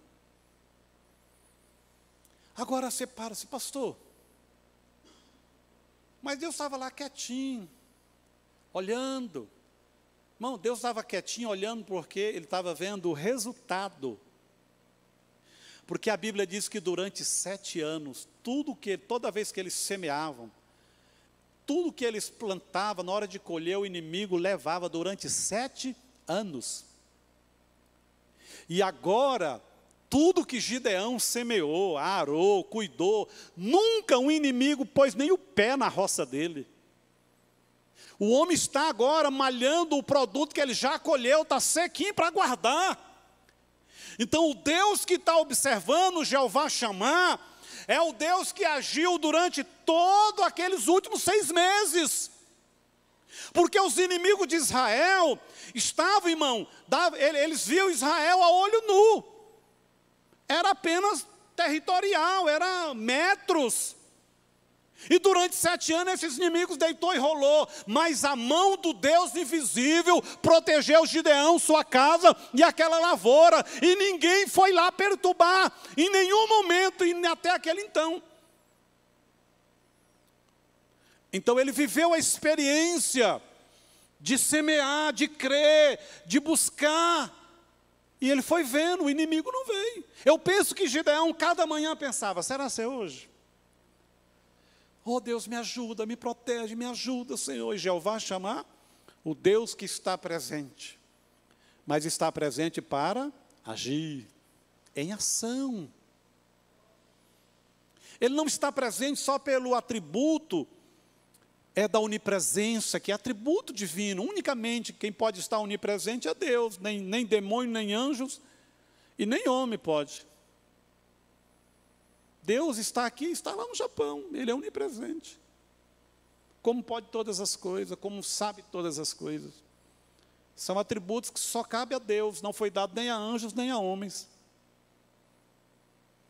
Agora você para assim, pastor, mas Deus estava lá quietinho, olhando. Irmão, Deus estava quietinho, olhando, porque Ele estava vendo o resultado. Porque a Bíblia diz que durante 7 anos, toda vez que eles semeavam, tudo que eles plantavam, na hora de colher, o inimigo levava durante 7 anos. E agora, tudo que Gideão semeou, arou, cuidou, nunca um inimigo pôs nem o pé na roça dele. O homem está agora malhando o produto que ele já colheu, está sequinho para guardar. Então o Deus que está observando, Jeová Shammah, é o Deus que agiu durante todos aqueles últimos 6 meses. Porque os inimigos de Israel estavam, irmão, eles viam Israel a olho nu. Era apenas territorial, era metros. E durante 7 anos esses inimigos deitou e rolou. Mas a mão do Deus invisível protegeu Gideão, sua casa e aquela lavoura. E ninguém foi lá perturbar, em nenhum momento, e até aquele então. Então ele viveu a experiência de semear, de crer, de buscar. E ele foi vendo, o inimigo não veio. Eu penso que Gideão cada manhã pensava, será ser hoje? Oh Deus, me ajuda, me protege, me ajuda, Senhor. E Jeová Shammah, o Deus que está presente. Mas está presente para agir, em ação. Ele não está presente só pelo atributo da onipresença, que é atributo divino. Unicamente quem pode estar onipresente é Deus. Nem demônio, nem anjos, e nem homem pode. Deus está aqui, está lá no Japão, Ele é onipresente. Como pode todas as coisas, como sabe todas as coisas. São atributos que só cabe a Deus, não foi dado nem a anjos, nem a homens.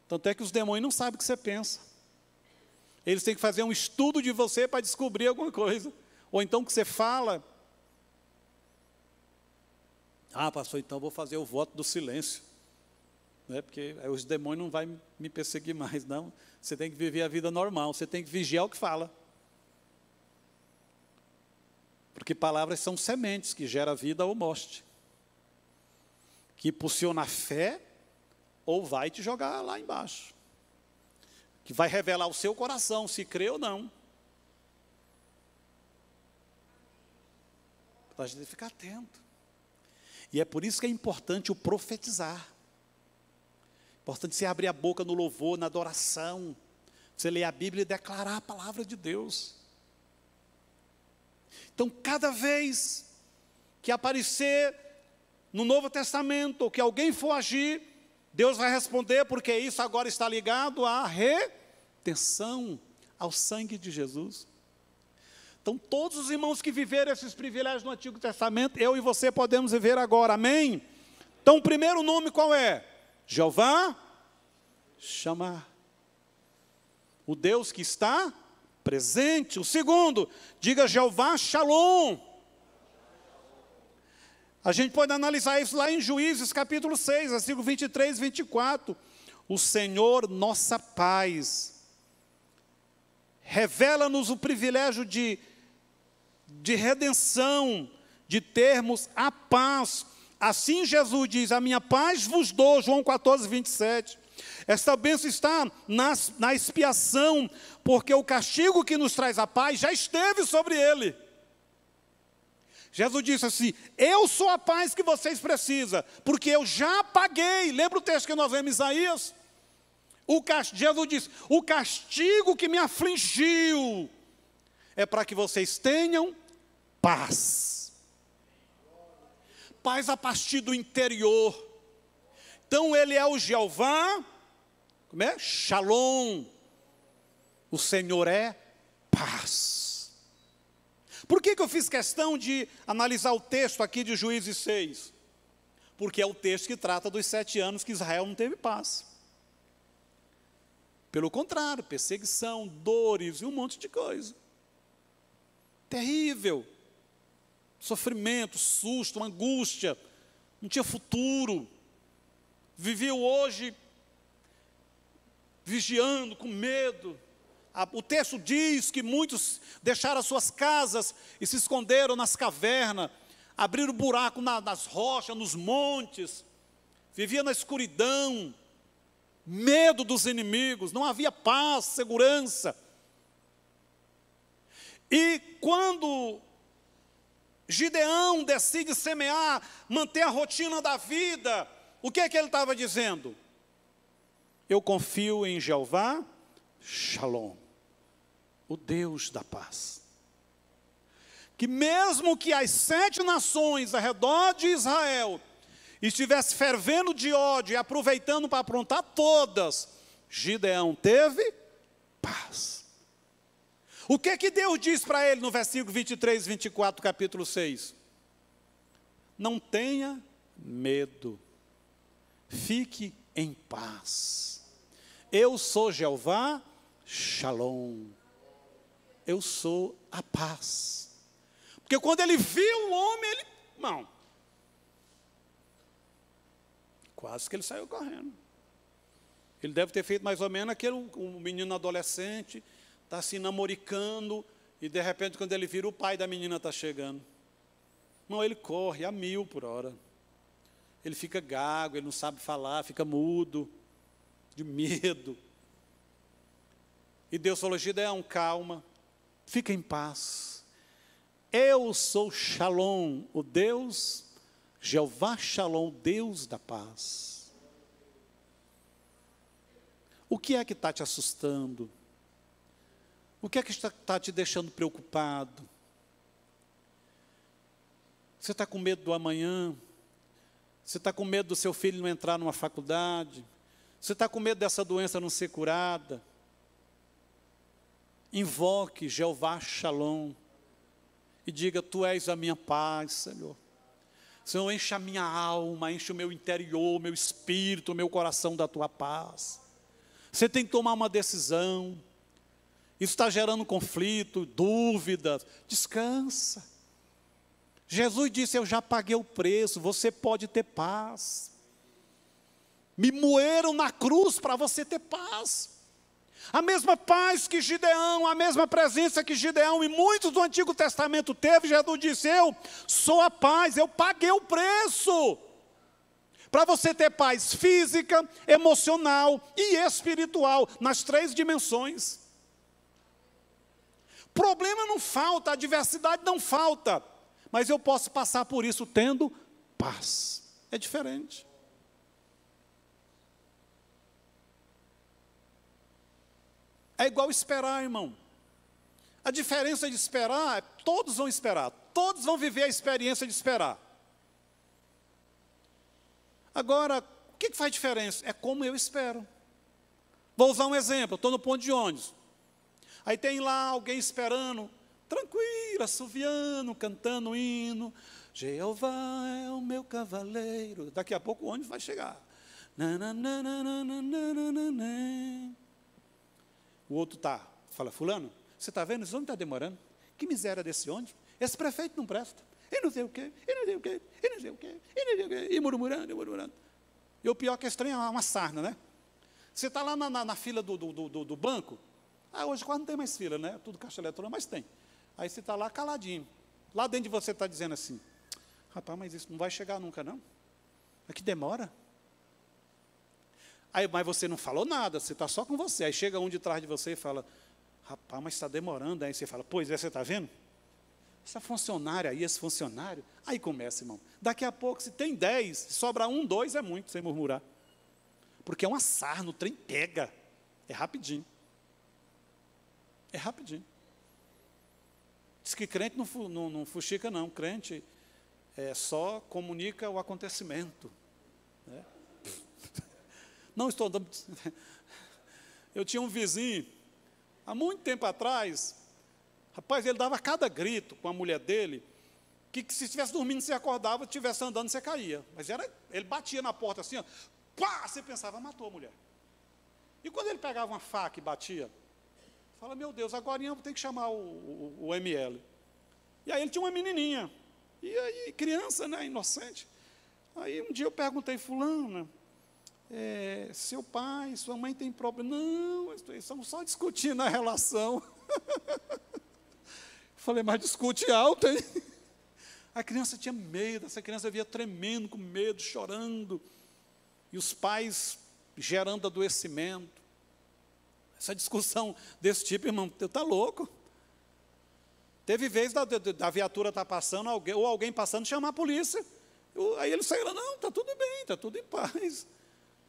Tanto é que os demônios não sabem o que você pensa. Eles têm que fazer um estudo de você para descobrir alguma coisa. Ou então o que você fala. Ah, pastor, então vou fazer o voto do silêncio. Porque aí os demônios não vão me perseguir mais, não. Você tem que viver a vida normal, você tem que vigiar o que fala. Porque palavras são sementes que geram vida ou morte. Que impulsiona a fé ou vai te jogar lá embaixo. Que vai revelar o seu coração, se crê ou não. Para a gente ficar atento. E é por isso que é importante o profetizar. Importante você abrir a boca no louvor, na adoração. Você ler a Bíblia e declarar a palavra de Deus. Então, cada vez que aparecer no Novo Testamento, ou que alguém for agir, Deus vai responder, porque isso agora está ligado à redenção, ao sangue de Jesus. Então, todos os irmãos que viveram esses privilégios no Antigo Testamento, eu e você podemos viver agora, amém? Então, o primeiro nome qual é? Jeová Shammah, o Deus que está presente. O segundo, diga Jeová Shalom. A gente pode analisar isso lá em Juízes capítulo 6, versículo 23 e 24. O Senhor, nossa paz, revela-nos o privilégio de redenção, de termos a paz. Assim Jesus diz, a minha paz vos dou, João 14, 27. Esta bênção está na expiação, porque o castigo que nos traz a paz já esteve sobre ele. Jesus disse assim, eu sou a paz que vocês precisam, porque eu já paguei. Lembra o texto que nós vemos em Isaías? Jesus disse, o castigo que me afligiu é para que vocês tenham paz. Paz a partir do interior. Então ele é o Jeová, como é? Shalom. O Senhor é paz. Por que eu fiz questão de analisar o texto aqui de Juízes 6? Porque é o texto que trata dos 7 anos que Israel não teve paz. Pelo contrário, perseguição, dores e um monte de coisa. Terrível. Sofrimento, susto, angústia. Não tinha futuro. Vivia hoje vigiando, com medo. O texto diz que muitos deixaram as suas casas e se esconderam nas cavernas, abriram buraco nas rochas, nos montes, viviam na escuridão, medo dos inimigos, não havia paz, segurança. E quando Gideão decide semear, manter a rotina da vida, o que é que ele estava dizendo? Eu confio em Jeová, Shalom, o Deus da paz. Que mesmo que as 7 nações ao redor de Israel estivessem fervendo de ódio e aproveitando para aprontar todas, Gideão teve paz. O que que Deus diz para ele no versículo 23 e 24, capítulo 6? Não tenha medo, fique em paz. Eu sou Jeová, Shalom. Eu sou a paz. Porque quando ele viu o homem, não. Quase que ele saiu correndo. Ele deve ter feito mais ou menos aquele um menino adolescente, está se namoricando, e de repente quando ele vira, o pai da menina está chegando. Não, ele corre a 1000 por hora. Ele fica gago, ele não sabe falar, fica mudo, de medo. E Deus falou: Gideão, calma, fica em paz. Eu sou Shalom, o Deus, Jeová Shalom, Deus da paz. O que é que está te assustando? O que é que está te deixando preocupado? Você está com medo do amanhã? Você está com medo do seu filho não entrar numa faculdade? Você está com medo dessa doença não ser curada? Invoque Jeová Shalom e diga: Tu és a minha paz, Senhor. Senhor, enche a minha alma, enche o meu interior, o meu espírito, o meu coração da Tua paz. Você tem que tomar uma decisão. Isso está gerando conflito, dúvidas. Descansa. Jesus disse: Eu já paguei o preço, você pode ter paz. Me moeram na cruz para você ter paz. A mesma paz que Gideão, a mesma presença que Gideão e muitos do Antigo Testamento teve, Jesus disse: Eu sou a paz, eu paguei o preço. Para você ter paz física, emocional e espiritual, nas 3 dimensões. Problema não falta, adversidade não falta, mas eu posso passar por isso tendo paz. É diferente. É igual esperar, irmão. A diferença de esperar, todos vão esperar, todos vão viver a experiência de esperar. Agora, o que faz diferença? É como eu espero. Vou usar um exemplo, estou no ponto de ônibus. Aí tem lá alguém esperando, tranquilo, assoviando, cantando um hino. Jeová é o meu cavaleiro. Daqui a pouco o ônibus vai chegar. O outro fala: Fulano, você está vendo? Esse ônibus está demorando. Que miséria desse ônibus. Esse prefeito não presta. E não sei o quê, e não sei o quê, e não sei o quê, e não sei o quê. E murmurando, e murmurando. E o pior é que esse trem é uma sarna, né? Você está lá na fila do banco. Hoje quase não tem mais fila, né? Tudo caixa eletrônica, mas tem. Aí você está lá caladinho. Lá dentro de você está dizendo assim: Rapaz, mas isso não vai chegar nunca, não? É que demora. Aí, mas você não falou nada, você está só com você. Aí chega um de trás de você e fala: Rapaz, mas está demorando. Aí você fala: Pois é, você está vendo? Essa funcionária aí, esse funcionário. Aí começa, irmão. Daqui a pouco, se tem 10, se sobrar 1, 2, é muito, sem murmurar. Porque é uma sarna, o trem pega. É rapidinho. É rapidinho. Diz que crente não fuxica, não. Crente só comunica o acontecimento. Né? Não estou dando... Eu tinha um vizinho, há muito tempo atrás, rapaz, ele dava cada grito com a mulher dele, que se estivesse dormindo, você acordava, se estivesse andando, você caía. Mas ele batia na porta assim, ó, pá, você pensava: Matou a mulher. E quando ele pegava uma faca e batia, fala: Meu Deus, agora eu vou ter que chamar o ML. E aí ele tinha uma menininha, e aí criança, né, inocente. Aí um dia eu perguntei: Fulana, seu pai, sua mãe tem problema. Não, estamos só discutindo a relação. Falei, mas discute alto, hein? A criança tinha medo, essa criança via tremendo, com medo, chorando. E os pais gerando adoecimento. Essa discussão desse tipo, irmão, você está louco. Teve vez da viatura estar passando, ou alguém passando, chamar a polícia. Aí eles saíram, não, está tudo bem, está tudo em paz.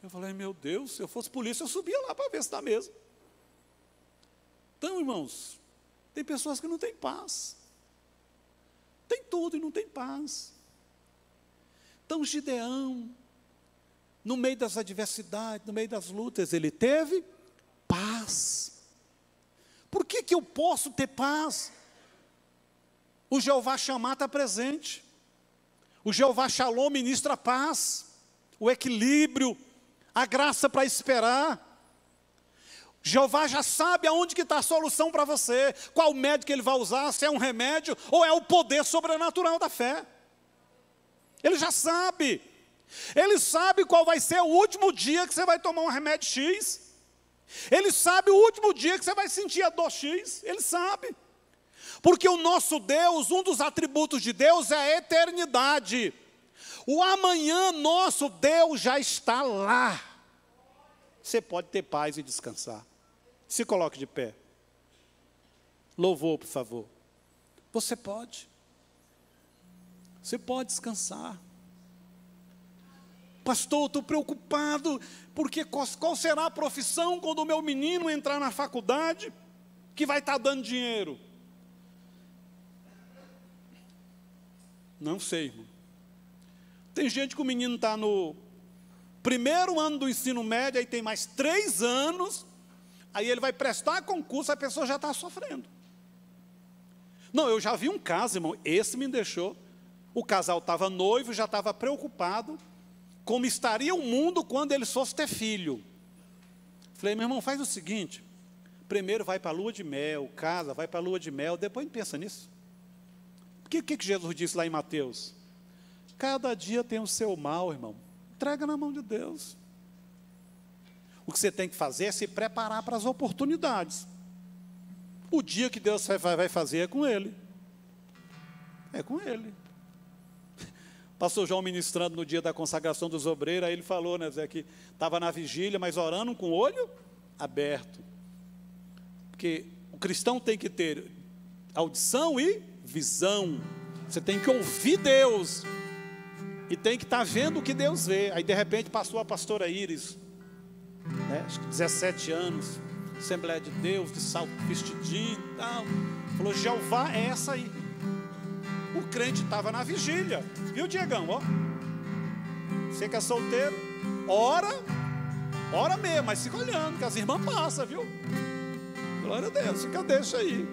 Eu falei, meu Deus, se eu fosse polícia, eu subia lá para ver se está mesmo. Então, irmãos, tem pessoas que não têm paz. Tem tudo e não tem paz. Então, Gideão, no meio das adversidades, no meio das lutas, ele teve paz. Por que eu posso ter paz? O Jeová Shammah está presente. O Jeová Shalom ministra a paz, o equilíbrio, a graça para esperar. Jeová já sabe aonde que está a solução para você, qual médico ele vai usar, se é um remédio ou é o poder sobrenatural da fé. Ele já sabe. Ele sabe qual vai ser o último dia que você vai tomar um remédio X. Ele sabe o último dia que você vai sentir a dor X. Ele sabe. Porque o nosso Deus, um dos atributos de Deus é a eternidade. O amanhã nosso Deus já está lá. Você pode ter paz e descansar. Se coloque de pé. Louvor, por favor. Você pode. Você pode descansar. Pastor, estou preocupado, porque qual será a profissão quando o meu menino entrar na faculdade, que vai estar dando dinheiro? Não sei, irmão. Tem gente que o menino está no primeiro ano do ensino médio, aí tem mais 3 anos, aí ele vai prestar concurso, a pessoa já está sofrendo. Não, eu já vi um caso, irmão, esse me deixou. O casal estava noivo, já estava preocupado, como estaria o mundo quando eles fossem ter filho. Falei, meu irmão, faz o seguinte, primeiro vai para a lua de mel, casa, vai para a lua de mel, depois pensa nisso. O que Jesus disse lá em Mateus? Cada dia tem o seu mal, irmão. Entrega na mão de Deus. O que você tem que fazer é se preparar para as oportunidades. O dia que Deus vai fazer é com Ele. É com Ele. Pastor João ministrando no dia da consagração dos obreiros, aí ele falou, né, Zé, que estava na vigília, mas orando com o olho aberto. Porque o cristão tem que ter audição e visão. Você tem que ouvir Deus. E tem que estar vendo o que Deus vê. Aí de repente passou a pastora Iris, né, acho que 17 anos, Assembleia de Deus, de salto vestidinho e tal. Falou, Jeová é essa aí. O crente estava na vigília. Viu, Diegão? Ó. Você que é solteiro, ora mesmo, mas fica olhando, que as irmãs passam, viu? Glória a Deus, deixa aí.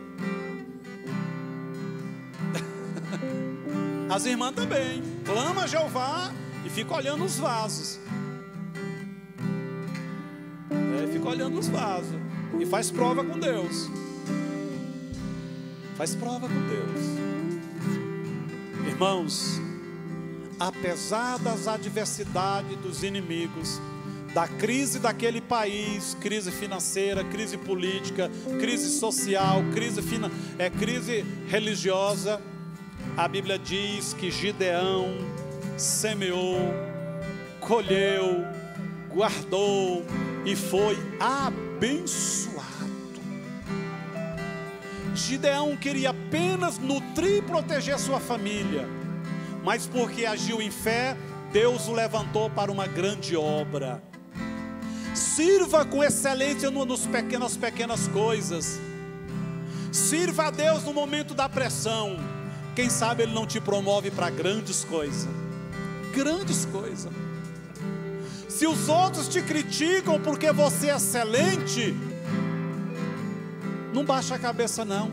As irmãs também. Clama a Jeová e fica olhando os vasos. Fica olhando os vasos. E faz prova com Deus. Faz prova com Deus. Irmãos, apesar das adversidades dos inimigos, da crise daquele país, crise financeira, crise política, crise social, crise religiosa, a Bíblia diz que Gideão semeou, colheu, guardou e foi abençoado. Gideão queria apenas nutrir e proteger sua família, mas porque agiu em fé, Deus o levantou para uma grande obra. Sirva com excelência nas pequenas coisas. Sirva a Deus no momento da pressão. Quem sabe Ele não te promove para grandes coisas. Grandes coisas. Se os outros te criticam porque você é excelente, não baixa a cabeça não.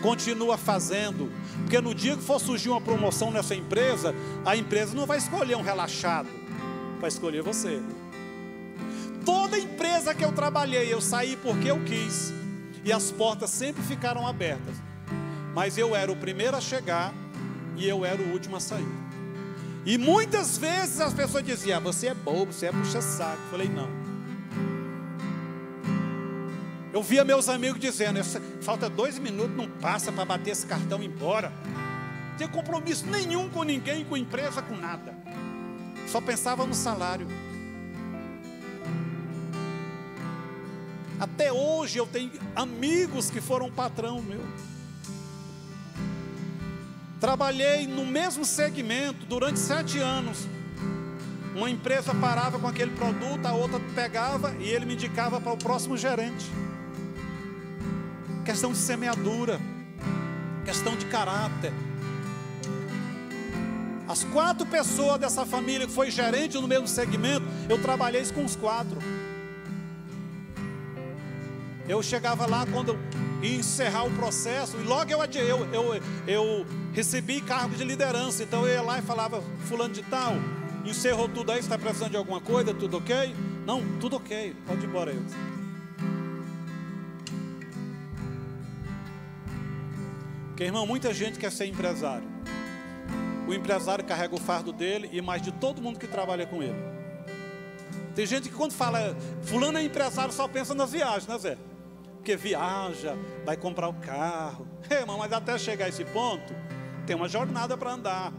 Continua fazendo. Porque no dia que for surgir uma promoção nessa empresa, a empresa não vai escolher um relaxado, vai escolher você. Toda empresa que eu trabalhei, eu saí porque eu quis. E as portas sempre ficaram abertas. Mas eu era o primeiro a chegar e eu era o último a sair. E muitas vezes as pessoas diziam: você é bobo, você é puxa-saco. Eu falei: não. Eu via meus amigos dizendo: falta 2 minutos, não passa para bater esse cartão e ir embora. Não tinha compromisso nenhum com ninguém, com empresa, com nada. Só pensava no salário. Até hoje eu tenho amigos que foram patrão meu. Trabalhei no mesmo segmento durante 7 anos. Uma empresa parava com aquele produto, a outra pegava e ele me indicava para o próximo gerente. Questão de semeadura, questão de caráter. As 4 pessoas dessa família que foi gerente no mesmo segmento, eu trabalhei com os 4. Eu chegava lá quando ia encerrar o processo, e logo eu recebi cargo de liderança. Então eu ia lá e falava: fulano de tal, encerrou tudo aí, você está precisando de alguma coisa, tudo ok? Não, tudo ok, pode ir embora. Porque, irmão, muita gente quer ser empresário. O empresário carrega o fardo dele e mais de todo mundo que trabalha com ele. Tem gente que quando fala fulano é empresário só pensa nas viagens, né, Zé? Porque viaja, vai comprar o carro. Irmão, mas até chegar a esse ponto, tem uma jornada para andar.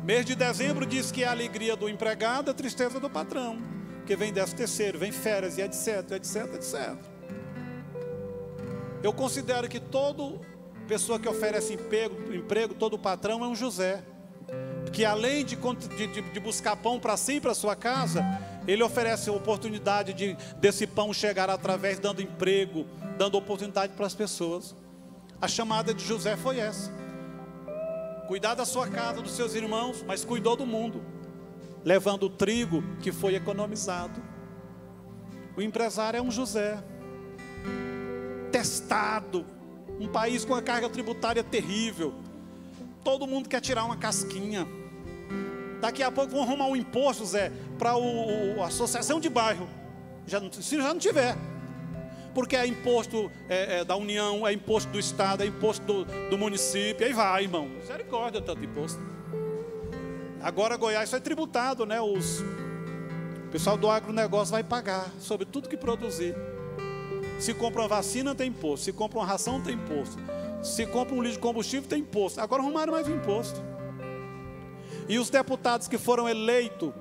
Mês de dezembro diz que é a alegria do empregado, a tristeza do patrão. Porque vem 13º, vem férias e etc, etc, etc. Eu considero que toda pessoa que oferece emprego, todo patrão é um José. Porque além de buscar pão para si e para sua casa, ele oferece a oportunidade desse pão chegar através, dando emprego, dando oportunidade para as pessoas. A chamada de José foi essa: cuidar da sua casa, dos seus irmãos, mas cuidou do mundo, levando o trigo que foi economizado. O empresário é um José, testado, um país com uma carga tributária terrível. Todo mundo quer tirar uma casquinha. Daqui a pouco vão arrumar um imposto, Zé, para a associação de bairro. Se já não tiver. Porque é imposto da União, é imposto do Estado, é imposto do município. Aí vai, irmão. Misericórdia, tanto imposto. Agora Goiás foi tributado, né? O pessoal do agronegócio vai pagar sobre tudo que produzir. Se compra uma vacina, tem imposto. Se compra uma ração, tem imposto. Se compra um litro de combustível, tem imposto. Agora arrumaram mais um imposto. E os deputados que foram eleitos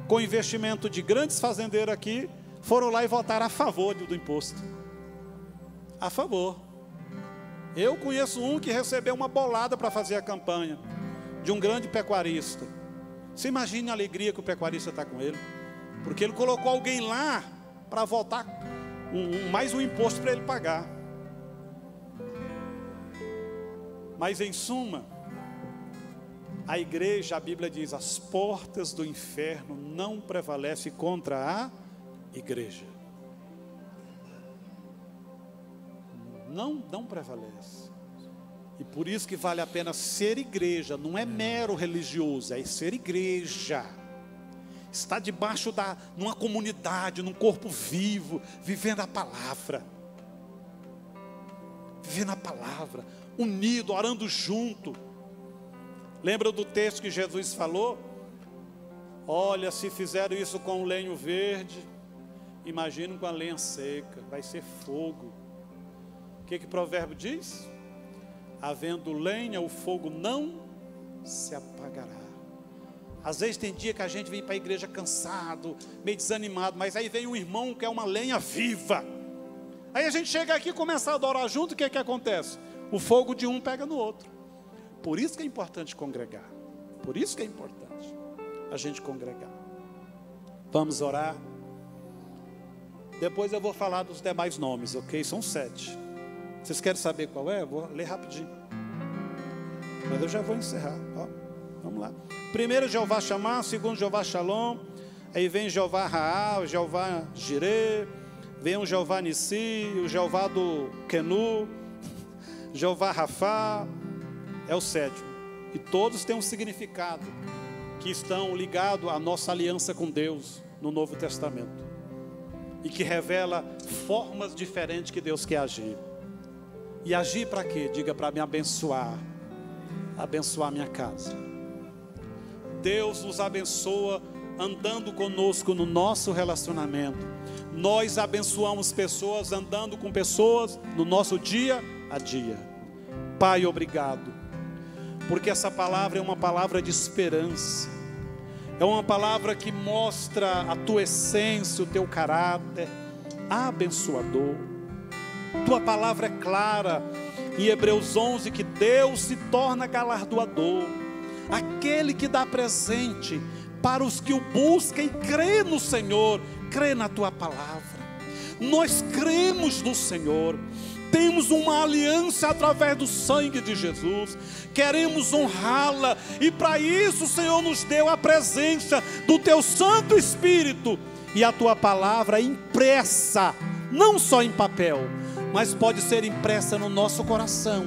com investimento de grandes fazendeiros aqui, foram lá e votaram a favor do imposto. A favor. Eu conheço um que recebeu uma bolada para fazer a campanha, de um grande pecuarista. Você imagina a alegria que o pecuarista está com ele. Porque ele colocou alguém lá para votar mais um imposto para ele pagar. Mas em suma, a igreja, a Bíblia diz: as portas do inferno não prevalecem contra a igreja. Não prevalece. E por isso que vale a pena ser igreja. Não é mero religioso, é ser igreja. Está debaixo numa comunidade, num corpo vivo, vivendo a palavra. Vivendo a palavra, unido, orando junto. Lembra do texto que Jesus falou? Olha, se fizeram isso com o lenho verde, imaginem com a lenha seca, vai ser fogo. O que o provérbio diz? Havendo lenha, o fogo não se apagará. Às vezes tem dia que a gente vem para a igreja cansado, meio desanimado, mas aí vem um irmão que é uma lenha viva. Aí a gente chega aqui e começa a adorar junto, o que acontece? O fogo de um pega no outro. Por isso que é importante congregar. Por isso que é importante a gente congregar. Vamos orar. Depois eu vou falar dos demais nomes, ok? São 7. Vocês querem saber qual é? Eu vou ler rapidinho. Mas eu já vou encerrar. Ó, vamos lá. Primeiro Jeová Shammah, segundo Jeová Shalom. Aí vem Jeová Raá, o Jeová Jireh. Vem o Jeová Nissi, o Jeová do Quenu, Jeová Rafá. É o 7º. E todos têm um significado, que estão ligados à nossa aliança com Deus no Novo Testamento. E que revela formas diferentes que Deus quer agir. E agir para quê? Diga: para me abençoar. Abençoar minha casa. Deus nos abençoa andando conosco no nosso relacionamento. Nós abençoamos pessoas andando com pessoas no nosso dia a dia. Pai, obrigado, porque essa palavra é uma palavra de esperança. É uma palavra que mostra a tua essência, o teu caráter abençoador. Tua palavra é clara em Hebreus 11, que Deus se torna galardoador, aquele que dá presente para os que o buscam e crê no Senhor, crê na tua palavra. Nós cremos no Senhor, temos uma aliança através do sangue de Jesus, queremos honrá-la, e para isso o Senhor nos deu a presença do teu Santo Espírito, e a tua palavra impressa, não só em papel, mas pode ser impressa no nosso coração,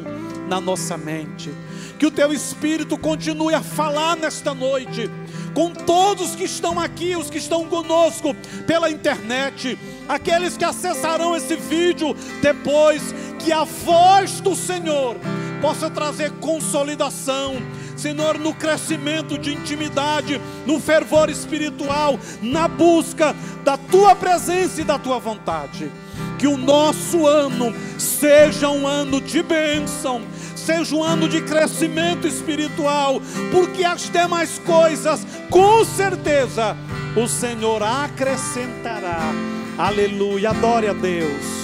na nossa mente. Que o teu Espírito continue a falar nesta noite, com todos que estão aqui, os que estão conosco pela internet, aqueles que acessarão esse vídeo depois, que a voz do Senhor possa trazer consolidação, Senhor, no crescimento de intimidade, no fervor espiritual, na busca da tua presença e da tua vontade. Que o nosso ano seja um ano de bênção, seja um ano de crescimento espiritual, porque as demais coisas, com certeza, o Senhor acrescentará. Aleluia, adore a Deus.